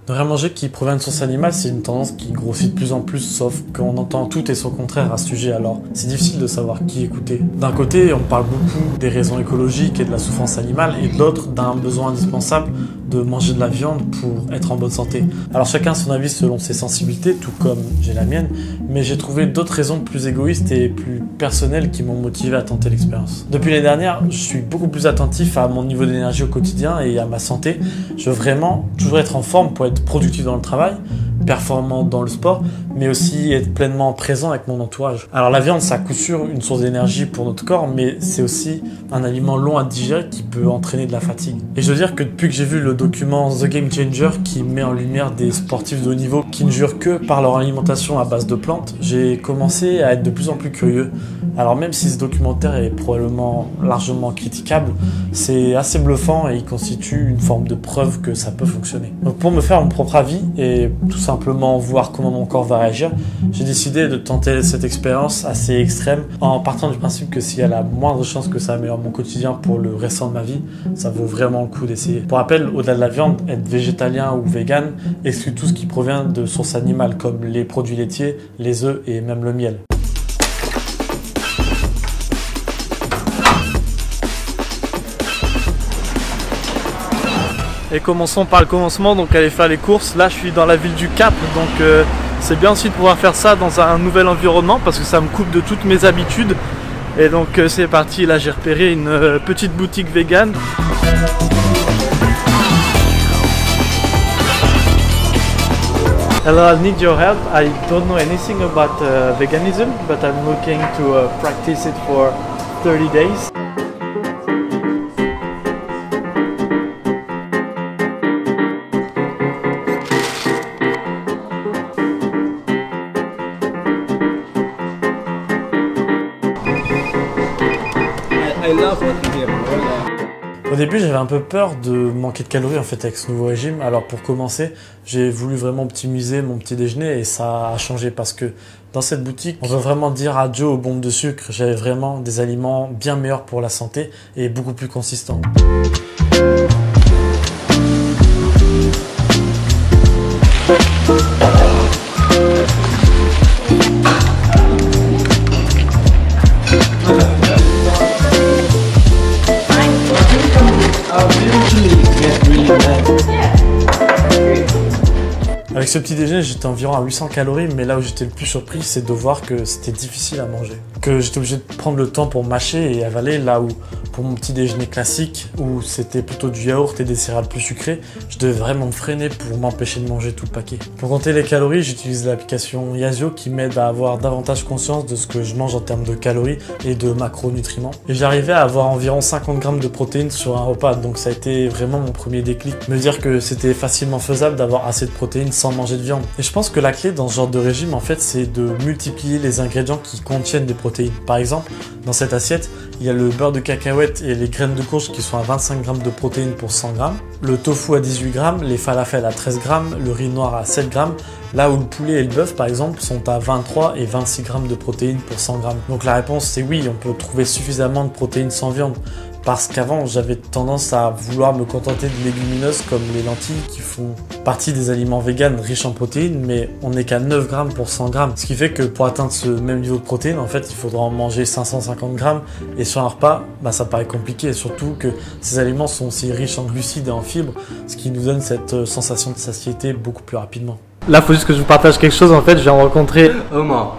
Ne rien manger qui provient de source animale, c'est une tendance qui grossit de plus en plus, sauf qu'on entend tout et son contraire à ce sujet, alors c'est difficile de savoir qui écouter. D'un côté, on parle beaucoup des raisons écologiques et de la souffrance animale, et de l'autre, d'un besoin indispensable de manger de la viande pour être en bonne santé. Alors chacun a son avis selon ses sensibilités, tout comme j'ai la mienne, mais j'ai trouvé d'autres raisons plus égoïstes et plus personnelles qui m'ont motivé à tenter l'expérience. Depuis l'année dernière, je suis beaucoup plus attentif à mon niveau d'énergie au quotidien et à ma santé. Je veux vraiment toujours être en forme pour être productif dans le travail, performant dans le sport, mais aussi être pleinement présent avec mon entourage. Alors la viande, c'est à coup sûr une source d'énergie pour notre corps, mais c'est aussi un aliment long à digérer qui peut entraîner de la fatigue. Et je veux dire que depuis que j'ai vu le document The Game Changer qui met en lumière des sportifs de haut niveau qui ne jurent que par leur alimentation à base de plantes, j'ai commencé à être de plus en plus curieux. Alors même si ce documentaire est probablement largement critiquable, c'est assez bluffant et il constitue une forme de preuve que ça peut fonctionner. Donc pour me faire mon propre avis et tout simplement voir comment mon corps va réagir, j'ai décidé de tenter cette expérience assez extrême en partant du principe que s'il y a la moindre chance que ça améliore mon quotidien pour le restant de ma vie, ça vaut vraiment le coup d'essayer. Pour rappel, au-delà de la viande, être végétalien ou vegan exclut tout ce qui provient de sources animales comme les produits laitiers, les œufs et même le miel. Et commençons par le commencement, donc aller faire les courses. Là je suis dans la ville du Cap, donc c'est bien aussi de pouvoir faire ça dans un nouvel environnement parce que ça me coupe de toutes mes habitudes. Et donc c'est parti, là j'ai repéré une petite boutique vegan. Hello, I need your help. I don't know anything about veganism, but I'm looking to practice it for 30 days. Au début, j'avais un peu peur de manquer de calories en fait avec ce nouveau régime. Alors pour commencer, j'ai voulu vraiment optimiser mon petit déjeuner et ça a changé parce que dans cette boutique, on veut vraiment dire adieu aux bombes de sucre. J'avais vraiment des aliments bien meilleurs pour la santé et beaucoup plus consistants. Avec ce petit déjeuner, j'étais environ à 800 calories, mais là où j'étais le plus surpris, c'est de voir que c'était difficile à manger. Que j'étais obligé de prendre le temps pour mâcher et avaler, là où pour mon petit déjeuner classique, où c'était plutôt du yaourt et des céréales plus sucrées, je devais vraiment me freiner pour m'empêcher de manger tout le paquet. Pour compter les calories, j'utilise l'application Yazio qui m'aide à avoir davantage conscience de ce que je mange en termes de calories et de macronutriments. Et j'arrivais à avoir environ 50 grammes de protéines sur un repas, donc ça a été vraiment mon premier déclic. Me dire que c'était facilement faisable d'avoir assez de protéines sans manger de viande. Et je pense que la clé dans ce genre de régime, en fait, c'est de multiplier les ingrédients qui contiennent des protéines. Par exemple, dans cette assiette, il y a le beurre de cacahuète et les graines de courge qui sont à 25 grammes de protéines pour 100 grammes, le tofu à 18 grammes, les falafels à 13 grammes, le riz noir à 7 grammes, là où le poulet et le bœuf, par exemple, sont à 23 et 26 grammes de protéines pour 100 grammes. Donc la réponse, c'est oui, on peut trouver suffisamment de protéines sans viande. Parce qu'avant, j'avais tendance à vouloir me contenter de légumineuses comme les lentilles qui font partie des aliments véganes riches en protéines, mais on n'est qu'à 9 grammes pour 100 grammes. Ce qui fait que pour atteindre ce même niveau de protéines, en fait, il faudra en manger 550 grammes. Et sur un repas, ça paraît compliqué. Et surtout que ces aliments sont aussi riches en glucides et en fibres, ce qui nous donne cette sensation de satiété beaucoup plus rapidement. Là, il faut juste que je vous partage quelque chose. En fait, j'ai rencontré Omar.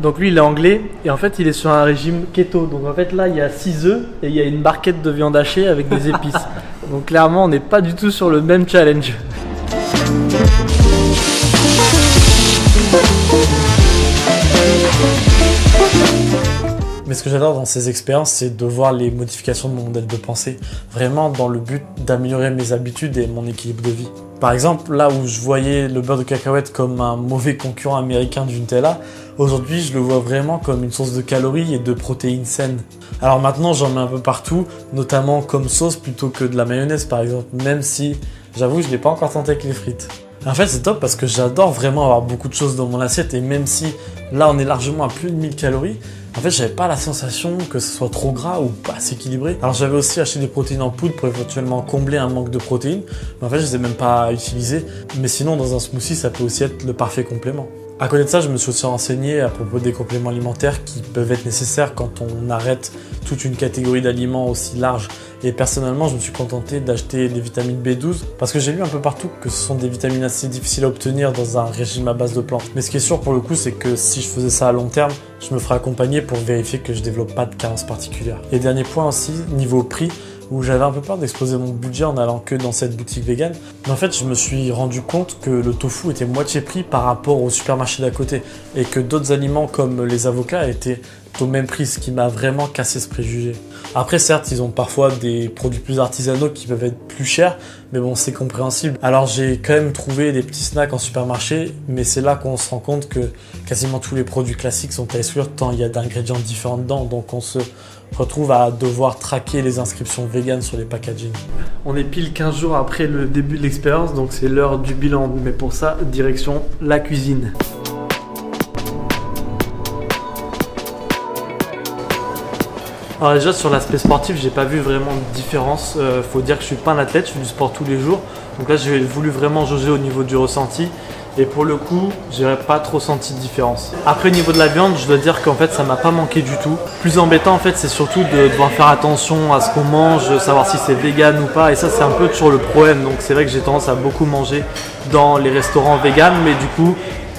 Donc lui il est anglais et en fait il est sur un régime keto, donc en fait là il y a 6 œufs et il y a une barquette de viande hachée avec des épices. Donc clairement on n'est pas du tout sur le même challenge. Mais ce que j'adore dans ces expériences, c'est de voir les modifications de mon modèle de pensée, vraiment dans le but d'améliorer mes habitudes et mon équilibre de vie. Par exemple, là où je voyais le beurre de cacahuète comme un mauvais concurrent américain du Nutella, aujourd'hui je le vois vraiment comme une source de calories et de protéines saines. Alors maintenant j'en mets un peu partout, notamment comme sauce plutôt que de la mayonnaise par exemple, même si j'avoue je ne l'ai pas encore tenté avec les frites. En fait c'est top parce que j'adore vraiment avoir beaucoup de choses dans mon assiette et même si là on est largement à plus de 1000 calories, en fait, j'avais pas la sensation que ce soit trop gras ou pas assez équilibré. Alors j'avais aussi acheté des protéines en poudre pour éventuellement combler un manque de protéines, mais en fait, je les ai même pas utilisées. Mais sinon, dans un smoothie, ça peut aussi être le parfait complément. À côté de ça, je me suis aussi renseigné à propos des compléments alimentaires qui peuvent être nécessaires quand on arrête toute une catégorie d'aliments aussi large. Et personnellement, je me suis contenté d'acheter des vitamines B12 parce que j'ai lu un peu partout que ce sont des vitamines assez difficiles à obtenir dans un régime à base de plantes. Mais ce qui est sûr pour le coup, c'est que si je faisais ça à long terme, je me ferais accompagner pour vérifier que je développe pas de carence particulière. Et dernier point aussi, niveau prix, où j'avais un peu peur d'exploser mon budget en allant que dans cette boutique vegan. Mais en fait, je me suis rendu compte que le tofu était moitié prix par rapport au supermarché d'à côté et que d'autres aliments comme les avocats étaient au même prix, ce qui m'a vraiment cassé ce préjugé. Après, certes, ils ont parfois des produits plus artisanaux qui peuvent être plus chers, mais bon, c'est compréhensible. Alors, j'ai quand même trouvé des petits snacks en supermarché, mais c'est là qu'on se rend compte que quasiment tous les produits classiques sont à exclure tant il y a d'ingrédients différents dedans, donc on se retrouve à devoir traquer les inscriptions vegan sur les packaging. On est pile 15 jours après le début de l'expérience, donc c'est l'heure du bilan, mais pour ça, direction la cuisine. Alors déjà sur l'aspect sportif, j'ai pas vu vraiment de différence. Faut dire que je suis pas un athlète, je fais du sport tous les jours. Donc là j'ai voulu vraiment jauger au niveau du ressenti. Et pour le coup, j'ai pas trop senti de différence. Après au niveau de la viande, je dois dire qu'en fait ça m'a pas manqué du tout. Plus embêtant en fait, c'est surtout de devoir faire attention à ce qu'on mange, savoir si c'est vegan ou pas. Et ça c'est un peu toujours le problème. Donc c'est vrai que j'ai tendance à beaucoup manger dans les restaurants vegan, mais du coup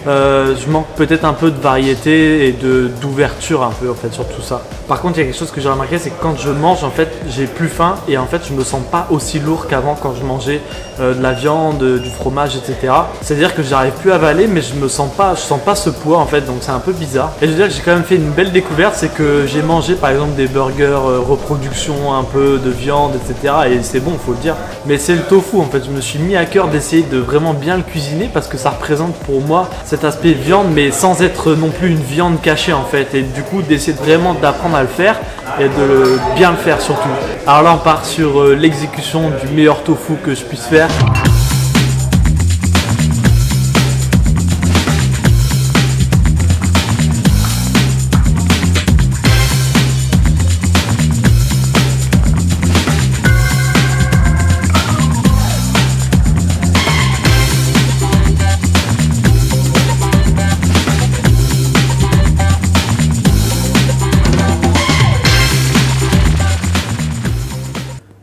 je manque peut-être un peu de variété et d'ouverture un peu en fait sur tout ça. Par contre, il y a quelque chose que j'ai remarqué, c'est que quand je mange, en fait, j'ai plus faim et en fait, je me sens pas aussi lourd qu'avant quand je mangeais de la viande, du fromage, etc. C'est-à-dire que j'arrive plus à avaler, mais je sens pas ce poids en fait, donc c'est un peu bizarre. Et je veux dire que j'ai quand même fait une belle découverte, c'est que j'ai mangé par exemple des burgers reproduction un peu de viande, etc. Et c'est bon, faut le dire. Mais c'est le tofu en fait. Je me suis mis à cœur d'essayer de vraiment bien le cuisiner parce que ça représente pour moi cet aspect viande, mais sans être non plus une viande cachée en fait. Et du coup, d'essayer vraiment d'apprendre à le faire et de bien le faire surtout. Alors là, on part sur l'exécution du meilleur tofu que je puisse faire.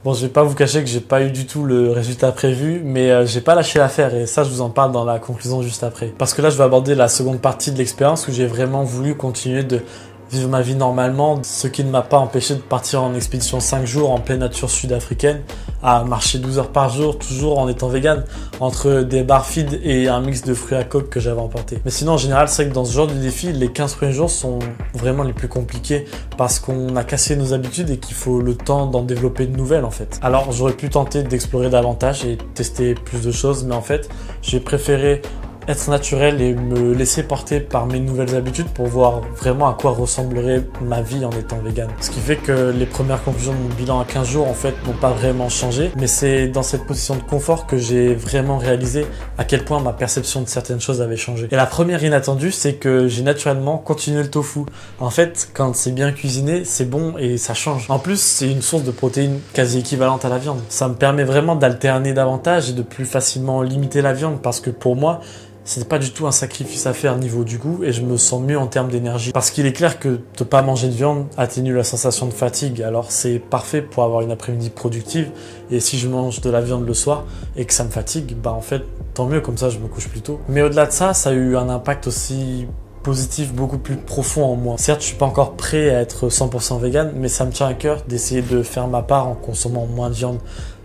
Bon, je vais pas vous cacher que j'ai pas eu du tout le résultat prévu, mais j'ai pas lâché l'affaire et ça, je vous en parle dans la conclusion juste après. Parce que là, je vais aborder la seconde partie de l'expérience où j'ai vraiment voulu continuer de vivre ma vie normalement, ce qui ne m'a pas empêché de partir en expédition 5 jours en pleine nature sud-africaine, à marcher 12 heures par jour, toujours en étant vegan, entre des bars feed et un mix de fruits à coque que j'avais emporté. Mais sinon, en général, c'est vrai que dans ce genre de défi, les 15 premiers jours sont vraiment les plus compliqués parce qu'on a cassé nos habitudes et qu'il faut le temps d'en développer de nouvelles en fait. Alors, j'aurais pu tenter d'explorer davantage et tester plus de choses, mais en fait, j'ai préféré être naturel et me laisser porter par mes nouvelles habitudes pour voir vraiment à quoi ressemblerait ma vie en étant vegan. Ce qui fait que les premières conclusions de mon bilan à 15 jours en fait n'ont pas vraiment changé, mais c'est dans cette position de confort que j'ai vraiment réalisé à quel point ma perception de certaines choses avait changé. Et la première inattendue, c'est que j'ai naturellement continué le tofu. En fait, quand c'est bien cuisiné, c'est bon et ça change. En plus, c'est une source de protéines quasi équivalente à la viande. Ça me permet vraiment d'alterner davantage et de plus facilement limiter la viande parce que pour moi, c'est pas du tout un sacrifice à faire niveau du goût et je me sens mieux en termes d'énergie. Parce qu'il est clair que de pas manger de viande atténue la sensation de fatigue. Alors c'est parfait pour avoir une après-midi productive. Et si je mange de la viande le soir et que ça me fatigue, bah en fait tant mieux, comme ça je me couche plus tôt. Mais au-delà de ça, ça a eu un impact aussi positif beaucoup plus profond en moi. Certes, je suis pas encore prêt à être 100% vegan, mais ça me tient à cœur d'essayer de faire ma part en consommant moins de viande.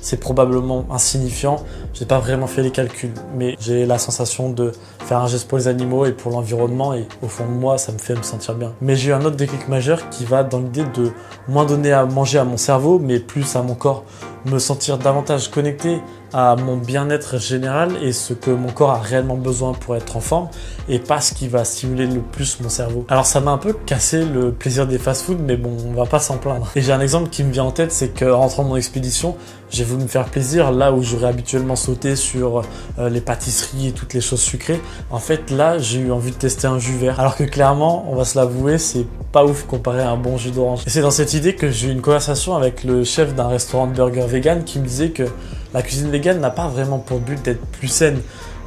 C'est probablement insignifiant, j'ai pas vraiment fait les calculs, mais j'ai la sensation de faire un geste pour les animaux et pour l'environnement et au fond de moi, ça me fait me sentir bien. Mais j'ai eu un autre déclic majeur qui va dans l'idée de moins donner à manger à mon cerveau, mais plus à mon corps. Me sentir davantage connecté à mon bien-être général et ce que mon corps a réellement besoin pour être en forme et pas ce qui va stimuler le plus mon cerveau. Alors ça m'a un peu cassé le plaisir des fast-food, mais bon, on va pas s'en plaindre. Et j'ai un exemple qui me vient en tête, c'est qu'en rentrant de mon expédition, J'ai voulu me faire plaisir là où j'aurais habituellement sauté sur les pâtisseries et toutes les choses sucrées. En fait, là, j'ai eu envie de tester un jus vert. Alors que clairement, on va se l'avouer, c'est pas ouf comparé à un bon jus d'orange. Et c'est dans cette idée que j'ai eu une conversation avec le chef d'un restaurant de burger vegan qui me disait que la cuisine végane n'a pas vraiment pour but d'être plus saine.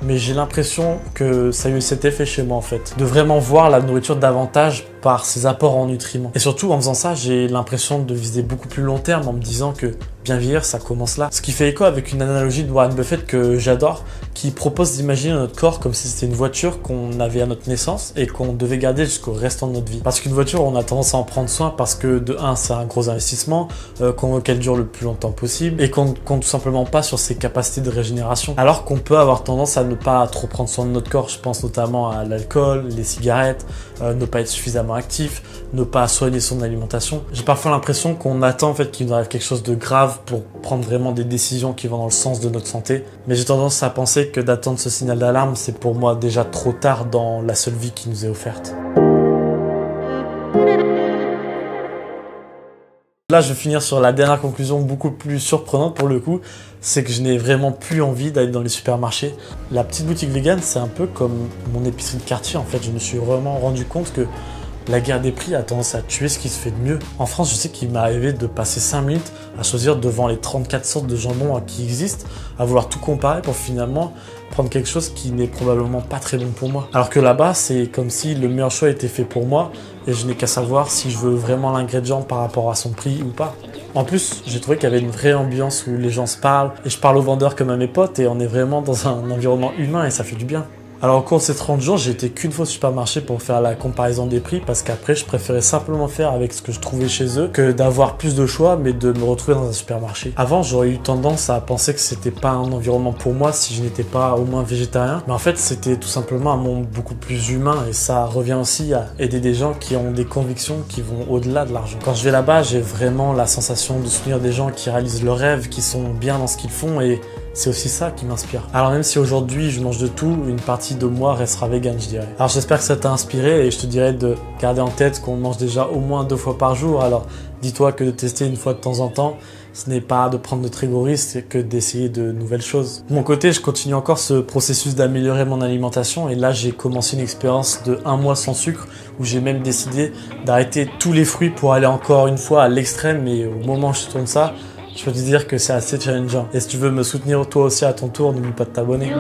Mais j'ai l'impression que ça a eu cet effet chez moi en fait. De vraiment voir la nourriture davantage par ses apports en nutriments. Et surtout en faisant ça, j'ai l'impression de viser beaucoup plus long terme en me disant que bien vieillir, ça commence là. Ce qui fait écho avec une analogie de Warren Buffett que j'adore, qui propose d'imaginer notre corps comme si c'était une voiture qu'on avait à notre naissance et qu'on devait garder jusqu'au restant de notre vie. Parce qu'une voiture, on a tendance à en prendre soin parce que de un, c'est un gros investissement, qu'on veut qu'elle dure le plus longtemps possible et qu'on ne compte tout simplement pas sur ses capacités de régénération. Alors qu'on peut avoir tendance à ne pas trop prendre soin de notre corps. Je pense notamment à l'alcool, les cigarettes, ne pas être suffisamment actif, ne pas soigner son alimentation. J'ai parfois l'impression qu'on attend en fait qu'il nous arrive quelque chose de grave pour prendre vraiment des décisions qui vont dans le sens de notre santé. Mais j'ai tendance à penser que d'attendre ce signal d'alarme, c'est pour moi déjà trop tard dans la seule vie qui nous est offerte. Là, je vais finir sur la dernière conclusion beaucoup plus surprenante pour le coup, c'est que je n'ai vraiment plus envie d'aller dans les supermarchés. La petite boutique vegan, c'est un peu comme mon épicerie de quartier en fait. Je me suis vraiment rendu compte que la guerre des prix a tendance à tuer ce qui se fait de mieux. En France, je sais qu'il m'est arrivé de passer 5 minutes à choisir devant les 34 sortes de jambon qui existent, à vouloir tout comparer pour finalement prendre quelque chose qui n'est probablement pas très bon pour moi. Alors que là-bas, c'est comme si le meilleur choix était fait pour moi et je n'ai qu'à savoir si je veux vraiment l'ingrédient par rapport à son prix ou pas. En plus, j'ai trouvé qu'il y avait une vraie ambiance où les gens se parlent et je parle aux vendeurs comme à mes potes et on est vraiment dans un environnement humain et ça fait du bien. Alors au cours de ces 30 jours, j'ai été qu'une fois au supermarché pour faire la comparaison des prix parce qu'après, je préférais simplement faire avec ce que je trouvais chez eux que d'avoir plus de choix mais de me retrouver dans un supermarché. Avant, j'aurais eu tendance à penser que c'était pas un environnement pour moi si je n'étais pas au moins végétarien. Mais en fait, c'était tout simplement un monde beaucoup plus humain et ça revient aussi à aider des gens qui ont des convictions qui vont au-delà de l'argent. Quand je vais là-bas, j'ai vraiment la sensation de soutenir des gens qui réalisent leurs rêves, qui sont bien dans ce qu'ils font et c'est aussi ça qui m'inspire. Alors même si aujourd'hui je mange de tout, une partie de moi restera vegan, je dirais. Alors j'espère que ça t'a inspiré et je te dirais de garder en tête qu'on mange déjà au moins 2 fois par jour. Alors dis-toi que de tester une fois de temps en temps, ce n'est pas de prendre de très gros risques que d'essayer de nouvelles choses. De mon côté, je continue encore ce processus d'améliorer mon alimentation et là j'ai commencé une expérience de 1 mois sans sucre où j'ai même décidé d'arrêter tous les fruits pour aller encore une fois à l'extrême et au moment où je tourne ça, je peux te dire que c'est assez challengeant. Et si tu veux me soutenir toi aussi à ton tour, n'oublie pas de t'abonner.